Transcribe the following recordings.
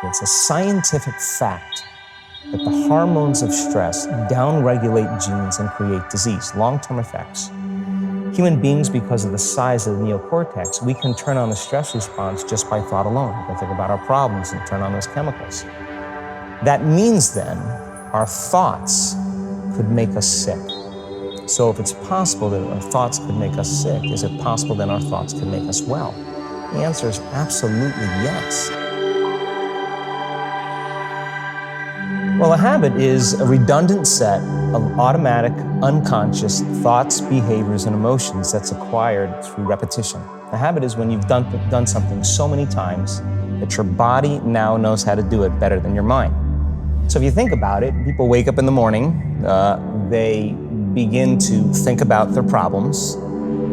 It's a scientific fact that the hormones of stress downregulate genes and create disease, long-term effects. Human beings, because of the size of the neocortex, we can turn on the stress response just by thought alone. We can think about our problems and turn on those chemicals. That means then our thoughts could make us sick. So if it's possible that our thoughts could make us sick, is it possible then our thoughts could make us well? The answer is absolutely yes. Well, a habit is a redundant set of automatic, unconscious thoughts, behaviors, and emotions that's acquired through repetition. A habit is when you've done something so many times that your body now knows how to do it better than your mind. So if you think about it, people wake up in the morning, they begin to think about their problems.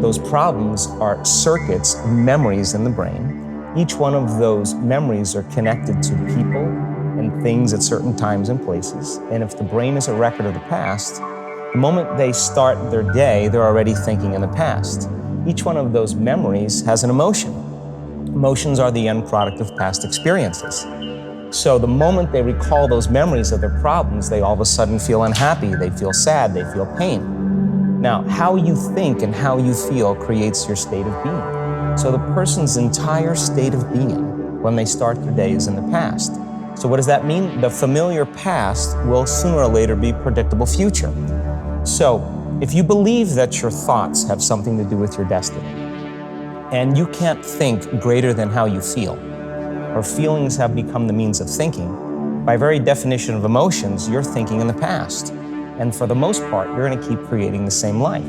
Those problems are circuits, memories in the brain. Each one of those memories are connected to people and things at certain times and places. And if the brain is a record of the past, the moment they start their day, they're already thinking in the past. Each one of those memories has an emotion. Emotions are the end product of past experiences. So the moment they recall those memories of their problems, they all of a sudden feel unhappy, they feel sad, they feel pain. Now, how you think and how you feel creates your state of being. So the person's entire state of being when they start their day is in the past. So what does that mean? The familiar past will sooner or later be predictable future. So if you believe that your thoughts have something to do with your destiny, and you can't think greater than how you feel, or feelings have become the means of thinking, by very definition of emotions, you're thinking in the past. And for the most part, you're gonna keep creating the same life.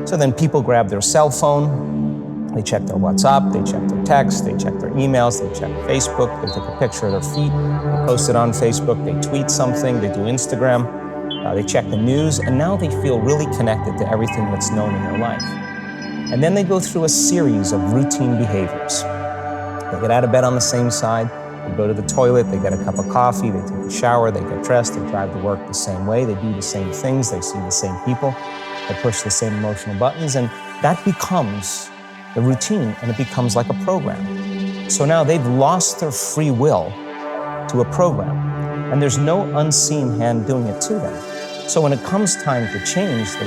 So then people grab their cell phone, they check their WhatsApp, they check their text, they check their emails, they check Facebook, they take a picture of their feet, they post it on Facebook, they tweet something, they do Instagram, they check the news, and now they feel really connected to everything that's known in their life. And then they go through a series of routine behaviors. They get out of bed on the same side, they go to the toilet, they get a cup of coffee, they take a shower, they get dressed, they drive to work the same way, they do the same things, they see the same people, they push the same emotional buttons, and that becomes the routine, and it becomes like a program. So now they've lost their free will to a program, and there's no unseen hand doing it to them. So when it comes time to change, the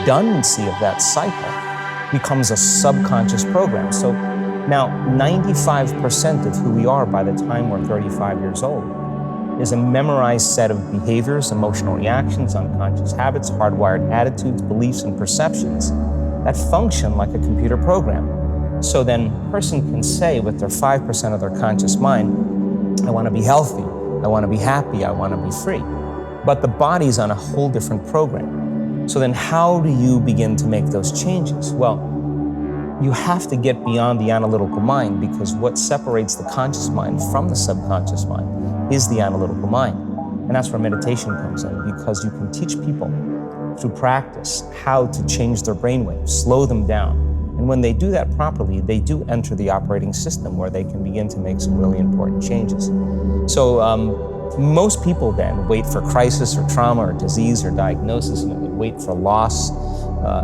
redundancy of that cycle becomes a subconscious program. So now 95% of who we are by the time we're 35 years old is a memorized set of behaviors, emotional reactions, unconscious habits, hardwired attitudes, beliefs, and perceptions that function like a computer program. So then a person can say with their 5% of their conscious mind, I want to be healthy, I want to be happy, I want to be free. But the body's on a whole different program. So then how do you begin to make those changes? Well, you have to get beyond the analytical mind, because what separates the conscious mind from the subconscious mind is the analytical mind. And that's where meditation comes in, because you can teach people through practice how to change their brainwaves, slow them down. And when they do that properly, they do enter the operating system where they can begin to make some really important changes. So most people then wait for crisis or trauma or disease or diagnosis, and they wait for loss,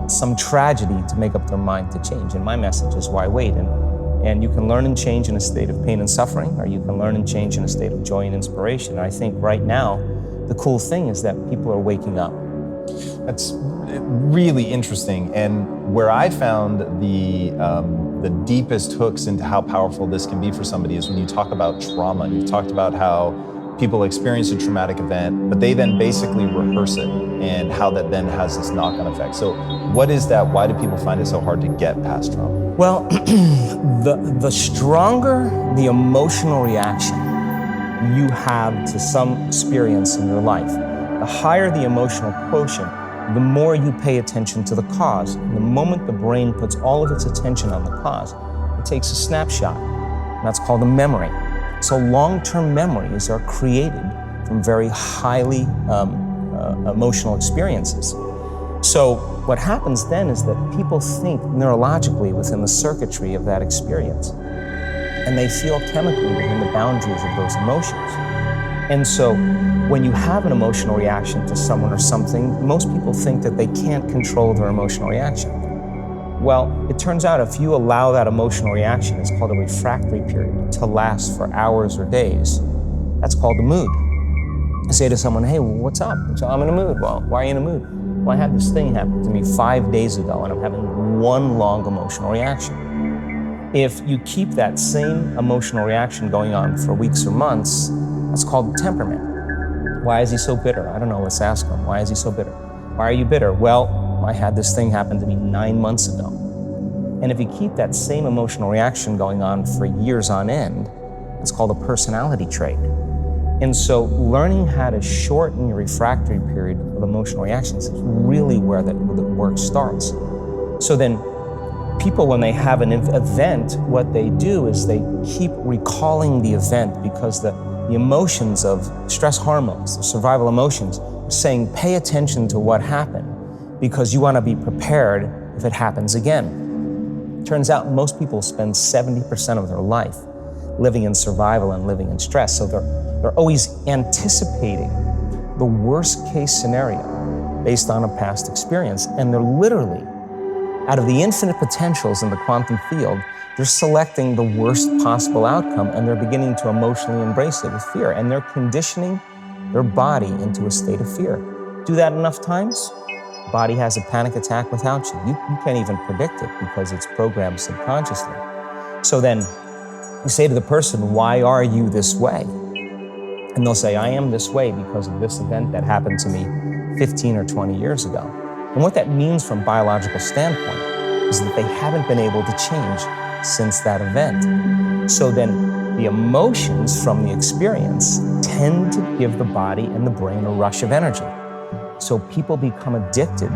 some tragedy to make up their mind to change. And my message is, why wait? And you can learn and change in a state of pain and suffering, or you can learn and change in a state of joy and inspiration. And I think right now, the cool thing is that people are waking up. That's really interesting, and where I found the deepest hooks into how powerful this can be for somebody is when you talk about trauma. You've talked about how people experience a traumatic event, but they then basically rehearse it, and how that then has this knock-on effect. So what is that? Why do people find it so hard to get past trauma? Well, the stronger the emotional reaction you have to some experience in your life, the higher the emotional quotient, the more you pay attention to the cause. And the moment the brain puts all of its attention on the cause, it takes a snapshot. And that's called a memory. So long-term memories are created from very highly emotional experiences. So what happens then is that people think neurologically within the circuitry of that experience, and they feel chemically within the boundaries of those emotions. And so when you have an emotional reaction to someone or something, most people think that they can't control their emotional reaction. Well, it turns out if you allow that emotional reaction, it's called a refractory period, to last for hours or days, That's called the mood. I say to someone, hey, what's up? So I'm in a mood. Well, why are you in a mood? Well, I had this thing happen to me 5 days ago, and I'm having one long emotional reaction. If you keep that same emotional reaction going on for weeks or months, that's called temperament. Why is he so bitter? I don't know, let's ask him. Why is he so bitter? Why are you bitter? Well, I had this thing happen to me 9 months ago. And if you keep that same emotional reaction going on for years on end, it's called a personality trait. And so learning how to shorten your refractory period of emotional reactions is really where the work starts. So then people, when they have an event, what they do is they keep recalling the event because the emotions of stress hormones, the survival emotions, are saying pay attention to what happened because you want to be prepared if it happens again. Turns out most people spend 70% of their life living in survival and living in stress. So they're always anticipating the worst case scenario based on a past experience. And they're literally, out of the infinite potentials in the quantum field, they're selecting the worst possible outcome and they're beginning to emotionally embrace it with fear. And they're conditioning their body into a state of fear. Do that enough times, the body has a panic attack without you. You can't even predict it because it's programmed subconsciously. So then you say to the person, why are you this way? And they'll say, I am this way because of this event that happened to me 15 or 20 years ago. And what that means from a biological standpoint is that they haven't been able to change since that event. So then the emotions from the experience tend to give the body and the brain a rush of energy. So people become addicted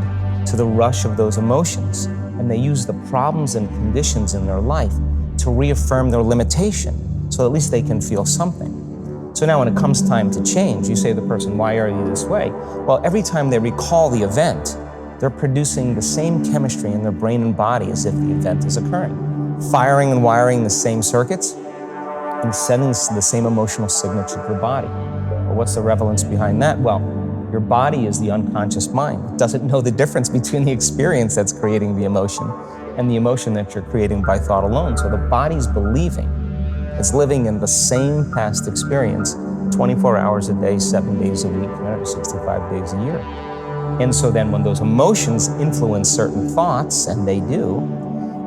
to the rush of those emotions, and they use the problems and conditions in their life to reaffirm their limitation, so at least they can feel something. So now when it comes time to change, you say to the person, why are you this way? Well, every time they recall the event, they're producing the same chemistry in their brain and body as if the event is occurring, firing and wiring the same circuits and sending the same emotional signature to the body. Well, what's the relevance behind that? Well, your body is the unconscious mind. It doesn't know the difference between the experience that's creating the emotion and the emotion that you're creating by thought alone. So the body's believing it's living in the same past experience 24 hours a day, 7 days a week, 365 days a year. And so then when those emotions influence certain thoughts, and they do,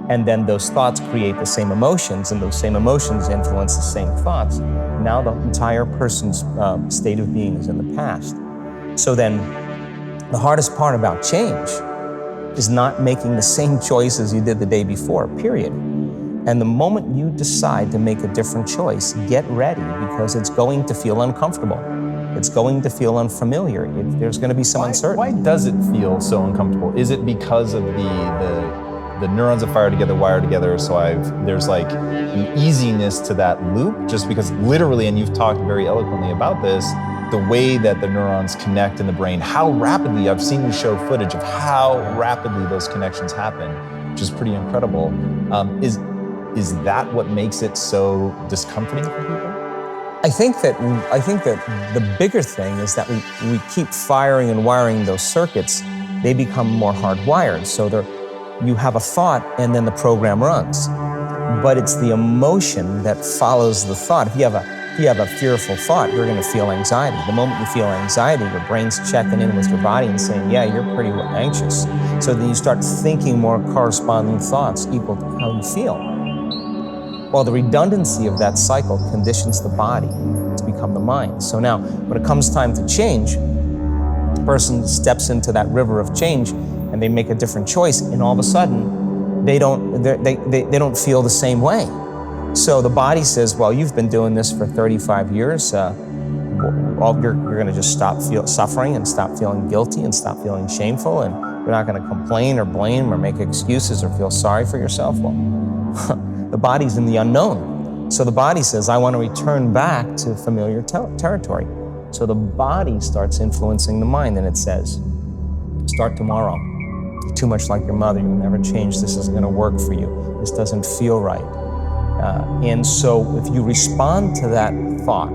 and then those thoughts create the same emotions, and those same emotions influence the same thoughts, now the entire person's state of being is in the past. So then the hardest part about change is not making the same choices you did the day before, period. And the moment you decide to make a different choice, get ready because it's going to feel uncomfortable. It's going to feel unfamiliar. There's going to be some uncertainty. Why does it feel so uncomfortable? Is it because of the neurons that fire together, wire together, so there's like an easiness to that loop, just because literally, and you've talked very eloquently about this, the way that the neurons connect in the brain, how rapidly, I've seen you show footage of how rapidly those connections happen, which is pretty incredible. Is that what makes it so discomforting for people? I think that the bigger thing is that we keep firing and wiring those circuits. They become more hardwired. So you have a thought and then the program runs. But it's the emotion that follows the thought. If you have a fearful thought, you're going to feel anxiety. The moment you feel anxiety, your brain's checking in with your body and saying, yeah, you're pretty anxious. So then you start thinking more corresponding thoughts equal to how you feel. Well, the redundancy of that cycle conditions the body to become the mind. So now, when it comes time to change, the person steps into that river of change and they make a different choice, and all of a sudden, they don't feel the same way. So the body says, well, you've been doing this for 35 years. You're going to just stop suffering and stop feeling guilty and stop feeling shameful, and you're not going to complain or blame or make excuses or feel sorry for yourself. Well, the body's in the unknown. So the body says, I want to return back to familiar territory. So the body starts influencing the mind, and it says, start tomorrow. You're too much like your mother. You'll never change. This isn't going to work for you. This doesn't feel right. And so if you respond to that thought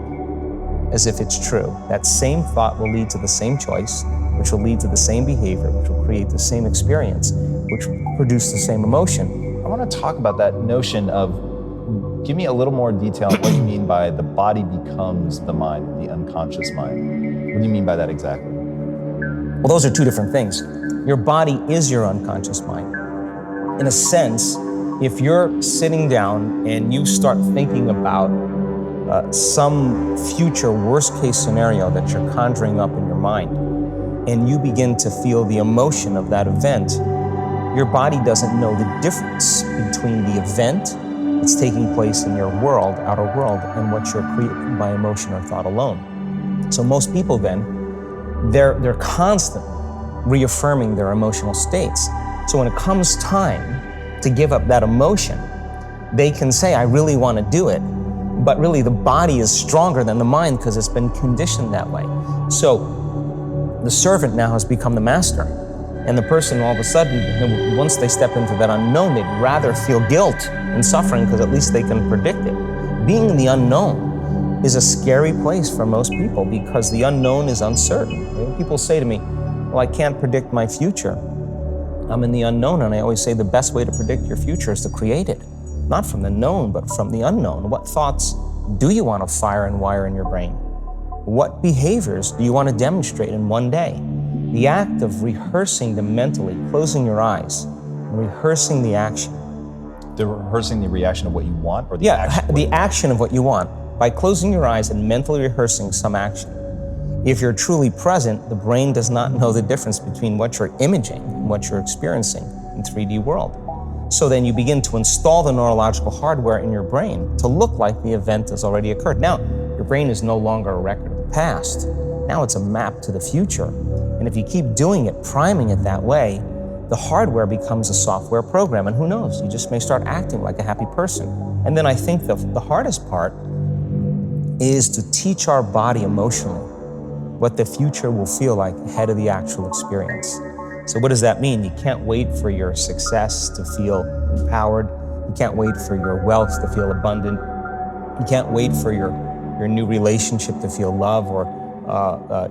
as if it's true, that same thought will lead to the same choice, which will lead to the same behavior, which will create the same experience, which will produce the same emotion. I want to talk about that notion of Give me a little more detail on what you mean by the body becomes the mind, the unconscious mind. What do you mean by that exactly? Well, those are two different things. Your body is your unconscious mind. In a sense, if you're sitting down and you start thinking about some future worst-case scenario that you're conjuring up in your mind, and you begin to feel the emotion of that event, your body doesn't know the difference between the event that's taking place in your world, outer world, and what you're creating by emotion or thought alone. So most people then, they're constantly reaffirming their emotional states. So when it comes time to give up that emotion, they can say, I really want to do it, but really the body is stronger than the mind because it's been conditioned that way. So the servant now has become the master. And the person all of a sudden, once they step into that unknown, they'd rather feel guilt and suffering because at least they can predict it. Being in the unknown is a scary place for most people because the unknown is uncertain. People say to me, well, I can't predict my future. I'm in the unknown, and I always say the best way to predict your future is to create it. Not from the known, but from the unknown. What thoughts do you want to fire and wire in your brain? What behaviors do you want to demonstrate in one day? The act of rehearsing them mentally, closing your eyes, and rehearsing the action. Rehearsing the reaction of what you want, or the action? The action of what you want. By closing your eyes and mentally rehearsing some action. If you're truly present, the brain does not know the difference between what you're imaging and what you're experiencing in 3D world. So then you begin to install the neurological hardware in your brain to look like the event has already occurred. Now, your brain is no longer a record of the past. Now it's a map to the future. And if you keep doing it, priming it that way, the hardware becomes a software program. And who knows, you just may start acting like a happy person. And then I think the hardest part is to teach our body emotionally what the future will feel like ahead of the actual experience. So what does that mean? You can't wait for your success to feel empowered. You can't wait for your wealth to feel abundant. You can't wait for your new relationship to feel love, or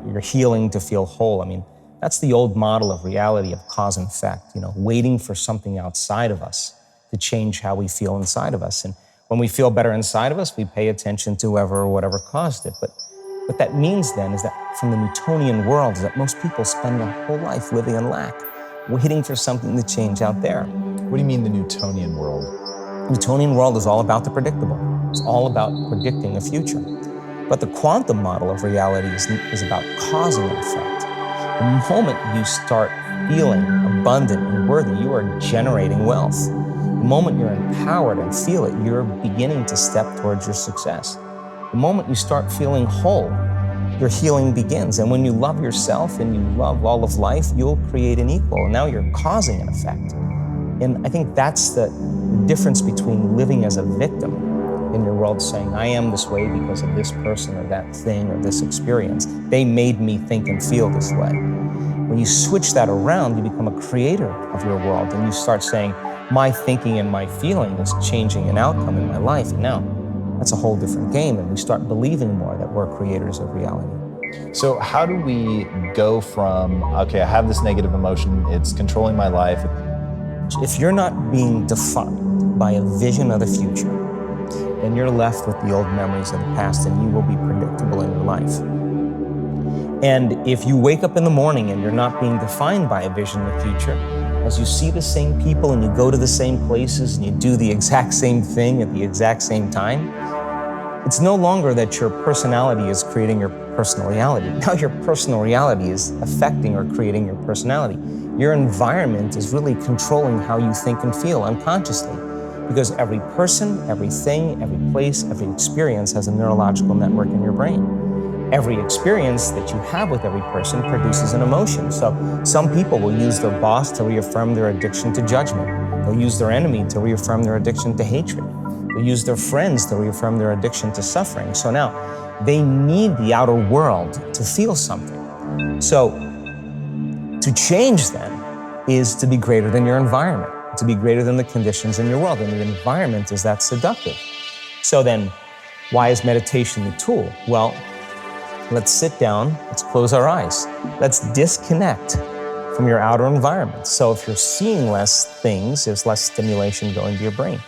your healing to feel whole. I mean, that's the old model of reality of cause and effect, waiting for something outside of us to change how we feel inside of us. And when we feel better inside of us, we pay attention to whoever or whatever caused it. But what that means then is that from the Newtonian world is that most people spend their whole life living in lack, waiting for something to change out there. What do you mean the Newtonian world? The Newtonian world is all about the predictable. It's all about predicting a future. But the quantum model of reality is about cause and effect. The moment you start feeling abundant and worthy, you are generating wealth. The moment you're empowered and feel it, you're beginning to step towards your success. The moment you start feeling whole, your healing begins. And when you love yourself and you love all of life, you'll create an equal. And now you're causing an effect. And I think that's the difference between living as a victim in your world, saying, I am this way because of this person or that thing or this experience. They made me think and feel this way. When you switch that around, you become a creator of your world, and you start saying, my thinking and my feeling is changing an outcome in my life. And now that's a whole different game, and we start believing more that we're creators of reality. So how do we go from, okay, I have this negative emotion, it's controlling my life. If you're not being defined by a vision of the future, then you're left with the old memories of the past, and you will be predictable in your life. And if you wake up in the morning and you're not being defined by a vision of the future, as you see the same people and you go to the same places and you do the exact same thing at the exact same time, it's no longer that your personality is creating your personal reality. Now your personal reality is affecting or creating your personality. Your environment is really controlling how you think and feel unconsciously, because every person, everything, every place, every experience has a neurological network in your brain. Every experience that you have with every person produces an emotion. So some people will use their boss to reaffirm their addiction to judgment. They'll use their enemy to reaffirm their addiction to hatred. They'll use their friends to reaffirm their addiction to suffering. So now they need the outer world to feel something. So to change then is to be greater than your environment, to be greater than the conditions in your world. And the environment is that seductive. So then why is meditation the tool? Well, let's sit down, let's close our eyes. Let's disconnect from your outer environment. So if you're seeing less things, there's less stimulation going to your brain.